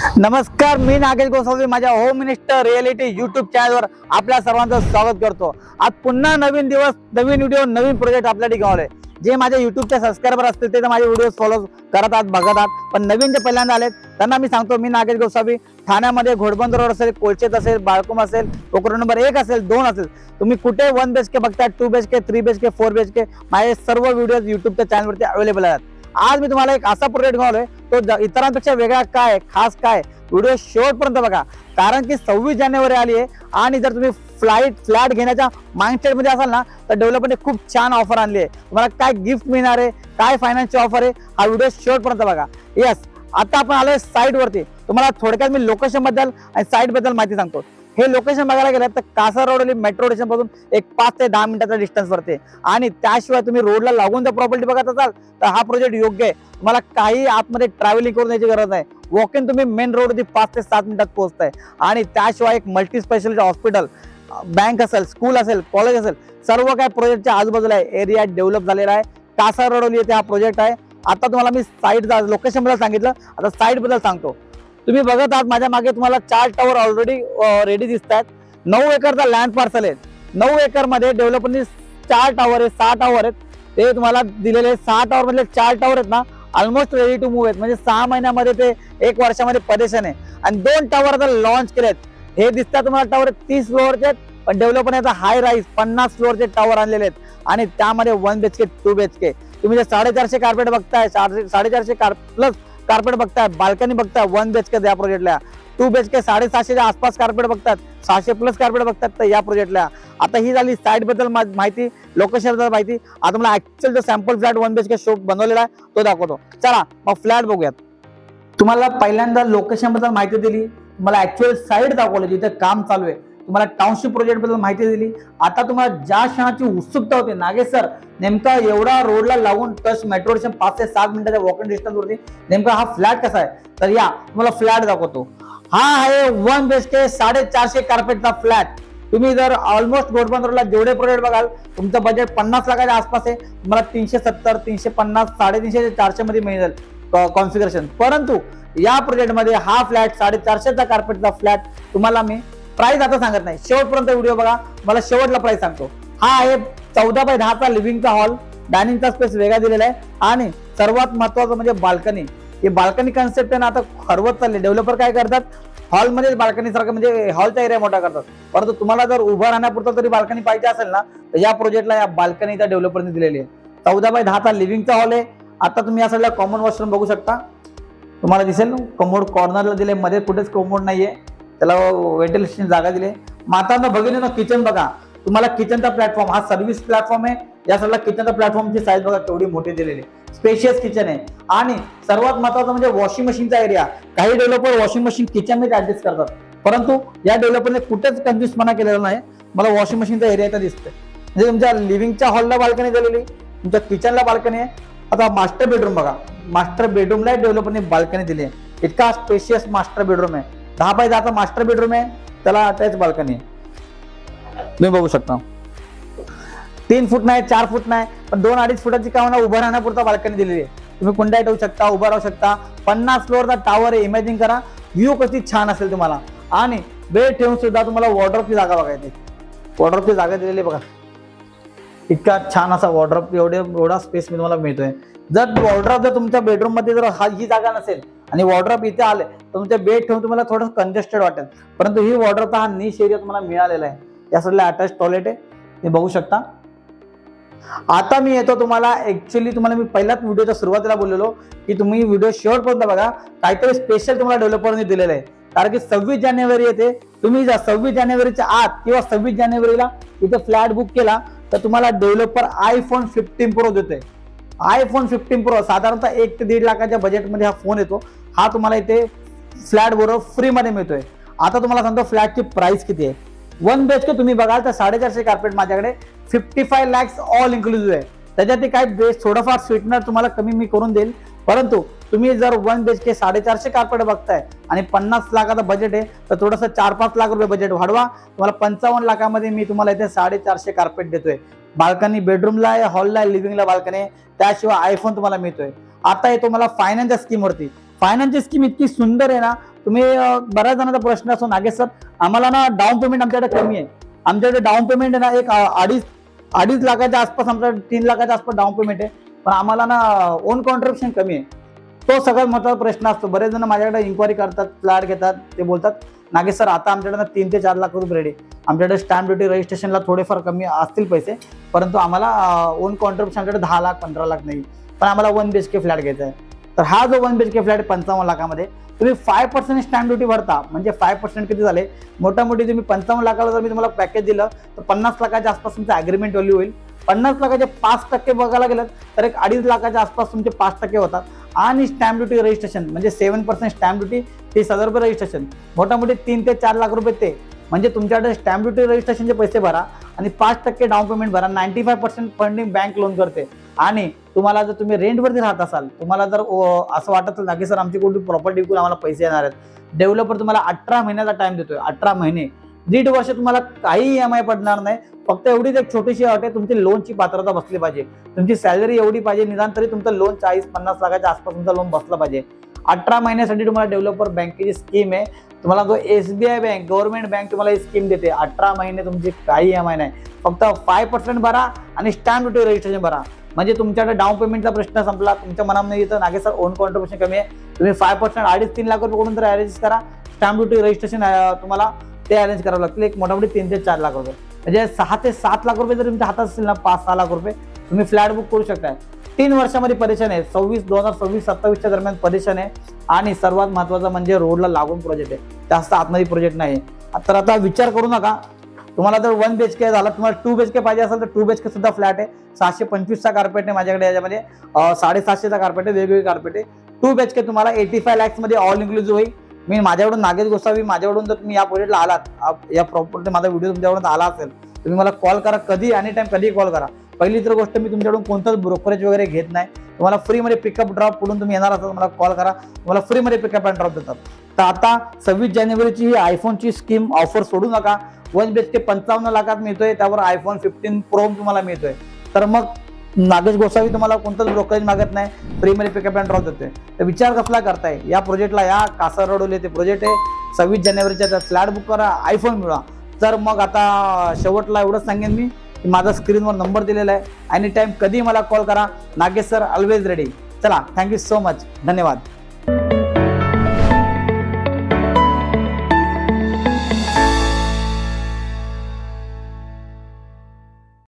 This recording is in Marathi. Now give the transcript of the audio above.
नमस्कार, मी नागेश गोसावी माझ्या होम मिनिस्टर रिअलिटी यूट्यूब चॅनलवर आपल्या सर्वांचं स्वागत करतो। आज पुन्हा नवीन दिवस, नवीन व्हिडिओ, नवीन प्रोजेक्ट आपल्या ठिकाणी आले। जे माझ्या यूट्यूबचे सबस्क्रायबर असतील ते माझे व्हिडिओ फॉलो करत आहात, बघत आहात, पण नवीन जे पहिल्यांदा आलेत त्यांना मी सांगतो, मी नागेश गोसावी ठाण्यामध्ये घोडबंदर रोड असेल, कोलचेत असेल, बाळकुम असेल, पोखरण नंबर 1 असेल, 2 असेल, तुम्ही कुठे 1 BHK बघताय, 2 BHK, 3 BHK, 4 BHK, माझे सर्व व्हिडिओज यूट्यूबच्या चॅनलवरती अवेलेबल आहेत। आज मी तुम्हाला एक असा प्रोजेक्ट घेऊन आलोय, तो इतरांपेक्षा वेगळा काय, खास काय, व्हिडिओ शेवटपर्यंत बघा, कारण की 26 जानेवारी आली आहे आणि जर तुम्ही फ्लॅट घेण्याच्या माइंडसेट मध्ये असाल ना, तर डेव्हलपरने खूप छान ऑफर आणली आहे। तुम्हाला काय गिफ्ट मिळणार आहे, काय फायनान्सची ऑफर आहे, हा व्हिडिओ शेवटपर्यंत बघा। यस, आता आपण आलोय साईट वरती। तुम्हाला थोडक्यात मी लोकेशन बद्दल आणि साईट बद्दल माहिती सांगतो। हे लोकेशन बघायला गेलं तर कासार रोड मेट्रो स्टेशन पासून एक 5 ते 10 मिनिटाचा डिस्टन्स वरती, आणि त्याशिवाय तुम्ही रोडला लागून जर प्रॉपर्टी बघत असाल तर हा प्रोजेक्ट योग्य आहे। तुम्हाला काही आतमध्ये ट्रॅव्हलिंग करून यायची गरज नाही, वॉक इन तुम्ही मेन रोड 5 ते 7 मिनिटात पोहोचताय। आणि त्याशिवाय एक मल्टी स्पेशालिटी हॉस्पिटल, बँक असेल, स्कूल असेल, कॉलेज असेल, सर्व काही प्रोजेक्टच्या आजूबाजूला आहे। एरिया डेव्हलप झालेला आहे, कासार रोड येथे हा प्रोजेक्ट आहे। आता तुम्हाला मी साईट लोकेशन बद्दल सांगितलं, आता साईट बद्दल सांगतो। तुम्ही बघत आहात माझ्या मागे तुम्हाला 4 टावर ऑलरेडी रेडी दिसत आहेत। 9 एकरचा लँड पार्सल आहे। 9 एकर मध्ये डेव्हलपरनी 4 टावर आहे, 6 टावर आहेत, ते तुम्हाला दिलेले 6 टावर मधले 4 टावर आहेत ना, ऑलमोस्ट रेडी टू मूव्ह आहेत, म्हणजे 6 महिन्यामध्ये ते 1 वर्षामध्ये पदेशन आहे। आणि 2 टावर आता लॉन्च केलेत। हे दिसतात तुम्हाला टावर 30 फ्लोअरचे आहेत, पण डेव्हलपरने आता हाय राईज 50 फ्लोअरचे टावर आणलेले आहेत, आणि त्यामध्ये 1 BHK, 2 BHK, तुम्ही जे 450 कार्पेट बघताय, 450 प्लस कार्पेट बघताय, बाल्कनी बघताय 1 BHK या प्रोजेक्टला, 2 BHK 750 च्या आसपास कार्पेट बघतात, 600 प्लस कार्पेट बघतात तर या प्रोजेक्टला। आता ही झाली साईट बद्दल माहिती, लोकेशन बद्दल माहिती। आता मला ऍक्च्युअल जो सॅम्पल फ्लॅट 1 BHK शो बनवलेला आहे तो दाखवतो। चला मग फ्लॅट बघूयात। तुम्हाला पहिल्यांदा लोकेशन बद्दल माहिती दिली, तुम्हाला ऍक्च्युअल साईट दाखवली जिथे काम चालू आहे, तुम्हाला टाउनशिप प्रोजेक्ट बद्दल माहिती दिली। आता तुम्हाला ज्या क्षणाची उत्सुकता होती, नागेश सर नेमका एवढा रोडला लागून टच मेट्रो स्टेशन 5 ते 7 मिनिटाच्या वॉक इन डिस्टन्स वरती नेमका हा फ्लॅट कसा आहे, तर या तुम्हाला फ्लॅट दाखवतो। हा आहे 1 BHK 450 कार्पेटचा फ्लॅट। तुम्ही जर ऑलमोस्ट घोडबंदरला जेवढे प्रोजेक्ट बघाल, तुमचं बजेट 50 लाखाच्या आसपास आहे, तुम्हाला 370, 350, 350 ते 400 मध्ये मिळेल कॉन्फिगरेशन। परंतु या प्रोजेक्ट मध्ये हा फ्लॅट 450चा कार्पेटचा फ्लॅट तुम्हाला मी प्राइस आता सांगत नाही, शेवटपर्यंत व्हिडिओ बघा, मला शेवटला प्राइस सांगतो। हा आहे 14 बाय 10चा लिव्हिंगचा हॉल, डायनिंगचा स्पेस वेगळा दिलेला आहे, आणि सर्वात महत्त्वाचं म्हणजे बाल्कनी। हे बाल्कनी कन्सेप्ट आहे ना, आता हरवत चालले। डेव्हलपर काय करतात, हॉलमध्ये बाल्कनी सारखं म्हणजे हॉलचा एरिया मोठा करतात, परंतु तुम्हाला जर उभं राहण्यापुरतं तरी बाल्कनी पाहिजे असेल ना, तर या प्रोजेक्टला या बाल्कनीचा डेव्हलपरने दिलेली आहे। 14 बाय 10चा लिव्हिंगचा हॉल आहे। आता तुम्ही या साईडला कॉमन वॉशरूम बघू शकता, तुम्हाला दिसेल कमोड कॉर्नरला दिले, मध्ये कुठेच कमोड नाहीये, त्याला व्हेंटिलेशन जागा दिली। मातांना बघितलं ना, किचन बघा, तुम्हाला किचनचा प्लॅटफॉर्म, हा सर्व्हिस प्लॅटफॉर्म आहे, या साईडला किचनचा प्लॅटफॉर्मची साईज बघा केवढी मोठी दिलेली, स्पेशियस किचन आहे। आणि सर्वात महत्त्वाचं म्हणजे वॉशिंग मशीनचा एरिया। काही डेव्हलपर वॉशिंग मशीन किचन मध्ये ऍडजस्ट करतात, परंतु या डेव्हलपरने कुठेच कंजूसपणा केलेला नाही। मला वॉशिंग मशीनचा एरिया इथं दिसतोय, म्हणजे तुमच्या लिव्हिंगच्या हॉलला बाल्कनी दिलेली, तुमच्या किचनला बाल्कनी आहे। आता मास्टर बेडरूम बघा, मास्टर बेडरूमला डेव्हलपरने बाल्कनी दिली आहे, इतका स्पेशियस मास्टर बेडरूम आहे। 10 बाय 10चा मास्टर बेडरूम आहे, त्याला अटॅच बाल्कनी आहे, तुम्ही बघू शकता। 3 फूट नाही, 4 फूट नाही, पण 2-2.5 फुटाची कामाला उभं राहण्यापुरता बाल्कनी दिलेली आहे। तुम्ही कुंड्या ठेवू शकता, उभं राहू शकता। 50 फ्लोअरचा टावर आहे, इमॅजिन करा व्ह्यू कशी छान असेल तुम्हाला। आणि बेड ठेवून सुद्धा तुम्हाला वॉर्डरोबची जागा बघायची, वॉर्डरोबची जागा दिलेली बघा, इतका छान असा वॉर्डरोब, एवढा स्पेस मी तुम्हाला मिळतोय। जर वॉर्डरोब जर तुमच्या बेडरूम मध्ये जर ही जागा नसेल आणि वॉर्डरोब इथे आले, तर तुमच्या बेड ठेवून तुम्हाला थोडं कंजेस्टेड वाटेल, परंतु ही वॉर्डरोबचा हा निश एरिया तुम्हाला मिळालेला आहे। या साईडला अटॅच टॉयलेट आहे, ते बघू शकता। आता मी येतो तुम्हाला, ऍक्च्युअली तुम्हाला मी पहिल्याच व्हिडिओच्या सुरुवातीला बोललेलो की तुम्ही व्हिडिओ शेवटपर्यंत बघा, काहीतरी स्पेशल तुम्हाला डेव्हलपरने दिलेलं आहे। कारण की 26 जानेवारी येते, तुम्ही जर 26 जानेवारीच्या आत किंवा 26 जानेवारीला इथे फ्लॅट बुक केला तर तुम्हाला डेव्हलपर iPhone 15 Pro देतोय। iPhone 15 Pro साधारणतः 1 ते 1.5 लाखाच्या बजेटमध्ये हा फोन येतो, हा तुम्हाला इथे फ्लॅट बरोबर फ्री मध्ये मिळतोय। आता तुम्हाला सांगतो फ्लॅटची प्राइस किती आहे। 1 BHK तुम्ही बघाल तर 450 कार्पेट माझ्याकडे 55 lakhs ऑल इन्क्लुसिव्ह आहे। त्याच्यात काय बेस थोडंफार स्वीटनर तुम्हाला कमी मी करून देईल, परंतु तुम्ही जर 1 BHK 450 कार्पेट बघताय आणि 50 लाखाचा बजेट आहे, तर थोडंसं 4-5 लाख रुपये बजेट वाढवा, तुम्हाला 55 लाखामध्ये मी तुम्हाला इथे 450 कार्पेट देतोय। बाल्कनी बेडरूमला आहे, हॉलला आहे, लिव्हिंगला बाल्कनी आहे, त्याशिवाय iPhone तुम्हाला मिळतोय। आता येतो मला फायनान्सच्या स्कीम वरती। फायनान्सची स्कीम इतकी सुंदर आहे ना, तुम्ही बऱ्याच जणांचा प्रश्न असतो, नागेश सर आम्हाला ना डाऊन पेमेंट आमच्याकडे कमी आहे, आमच्याकडे डाऊन पेमेंट आहे ना एक अडीच लाखाच्या आसपास, आमच्याकडे 3 लाखाच्या आसपास डाऊन पेमेंट आहे, पण आम्हाला ना ओन कॉन्ट्रिब्युशन कमी आहे. तो सगळ्यात महत्त्वाचा प्रश्न असतो. बरेच जण माझ्याकडे इन्क्वायरी करतात, फ्लॅट घेतात, ते बोलतात नागेश सर आता आमच्याकडे 3 ते 4 लाख रुपये रेडी, आमच्याकडे स्टॅम्प ड्युटी रजिस्ट्रेशनला थोडेफार कमी असतील पैसे, परंतु आम्हाला ओन कॉन्ट्रिब्युशन आमच्याकडे 10 लाख 15 लाख नाही, पण आम्हाला 1 BHK फ्लॅट घ्यायचा आहे. तर हा जो 1 BHK फ्लॅट 55 लाखामध्ये तुम्ही 5% स्टॅम्प ड्युटी भरता, म्हणजे 5% किती झाले, मोठामोठी तुम्ही 55 लाखाला जर मी तुम्हाला पॅकेज दिलं तर 50 लाखाच्या आसपास तुमचं ॲग्रीमेंट व्हॅल्यू होईल. 50 लाखाचे 5% बघायला गेलं तर एक 2.5 लाखाच्या आसपास तुमचे 5% होतात. आणि स्टॅम्प ड्युटी रजिस्ट्रेशन म्हणजे 7% स्टॅम्प ड्युटी, 30,000 रुपये रजिस्ट्रेशन, मोठामोठी 3 ते 4 लाख रुपये ते, म्हणजे तुमच्याकडे स्टॅम्प ड्युटी रजिस्ट्रेशनचे पैसे भरा आणि 5% डाऊन पेमेंट भरा. 95% फंडिंग बँक लोन करते. आणि तुम्हाला जर तुम्ही रेंटवरती राहत असाल, तुम्हाला जर असं वाटत असेल ना की सर आमची कोणती प्रॉपर्टी विकून आम्हाला पैसे येणार आहेत, डेव्हलपर तुम्हाला 18 महिन्याचा टाइम देतोय. 18 महिने, 1.5 वर्ष तुम्हाला काही EMI पडणार नाही. फक्त एवढीच एक छोटीशी अट आहे, तुमची लोनची पात्रता बसली पाहिजे, तुमची सॅलरी एवढी पाहिजे, निदान तरी तुमचं लोन 40-50 लाखाच्या आसपास तुमचं लोन बसलं पाहिजे. 18 महिन्यासाठी तुम्हाला डेव्हलपर बँकेची स्कीम आहे. तुम्हाला जो SBI बँक, गव्हर्नमेंट बँक तुम्हाला ही स्कीम देते. 18 महिने तुमची काही EMI नाही, फक्त 5% भरा आणि स्टॅम्प ड्युटी रजिस्ट्रेशन भरा, म्हणजे तुमच्याकडे डाऊन पेमेंटचा प्रश्न संपला. तुमच्या मनामध्ये येतं नागेश सर ओन कॉन्ट्रिब्युशन कमी आहे, तुम्ही 5% 2.5-3 लाख रुपये कडून तर अरेंज करा, स्टॅम्प ड्युटी रजिस्ट्रेशन तुम्हाला ते अरेंज करावं लागतील, एक मोठामोठी 3 ते 4 लाख रुपये, म्हणजे 6 ते 7 लाख रुपये जर तुमच्या हातात असतील ना, 5-6 लाख रुपये तुम्ही फ्लॅट बुक करू शकता. 3 वर्षामध्ये परेशान आहे, 2026-27 दरम्यान परेशान आहे. आणि सर्वात महत्त्वाचं म्हणजे रोडला लागून प्रोजेक्ट आहे, जास्त आतमध्ये प्रोजेक्ट नाही. तर आता विचार करू नका, तुम्हाला जर 1 BHK झाला, तुम्हाला 2 BHK पाहिजे असेल तर 2 BHK सुद्धा फ्लॅट आहे. 725चा कार्पेट आहे माझ्याकडे, याच्यामध्ये 750चा कार्पेट आहे, वेगवेगळे कार्पेट आहे. 2 BHK तुम्हाला 85 lakhs मध्ये ऑल इन्क्लुसिव्ह होईल. मी माझ्याकडून नागेश गोसावी, माझ्याकडून जर तुम्ही या प्रोजेक्टला आलात, या प्रॉपर्टी माझा व्हिडिओ तुमच्याकडून आला असेल, तुम्ही मला कॉल करा, कधी एनी टाइम कधीही कॉल करा. पहिली तर गोष्ट, मी तुमच्याकडून कोणताच ब्रोकरेज वगैरे घेत नाही, तुम्हाला फ्रीमध्ये पिकअप ड्रॉप पुढून तुम्ही येणार असाल मला कॉल करा, तुम्हाला फ्रीमध्ये पिकअप अँड ड्रॉप देतात. तर आता 26 जानेवारीची ही आयफोनची स्कीम ऑफर सोडू नका. 1 BHK 55 लाखात मिळतोय, त्यावर iPhone 15 Pro तुम्हाला मिळतोय. तर मग नागेश गोसावी तुम्हाला कोणतंच ब्रोकरेज मागत नाही, फ्रीमध्ये पिकअप अँड ड्रॉप देतोय. तर विचार कसला करताय, या प्रोजेक्टला या, कासारवडोली ते प्रोजेक्ट आहे. 26 जानेवारीच्या फ्लॅट बुक करा, आयफोन मिळवा. तर मग आता शेवटला एवढंच सांगेन मी की माझा स्क्रीनवर नंबर दिलेला आहे, एनी टाइम कधी मला कॉल करा. Nagesh sir always ready. चला, थँक्यू सो मच, धन्यवाद.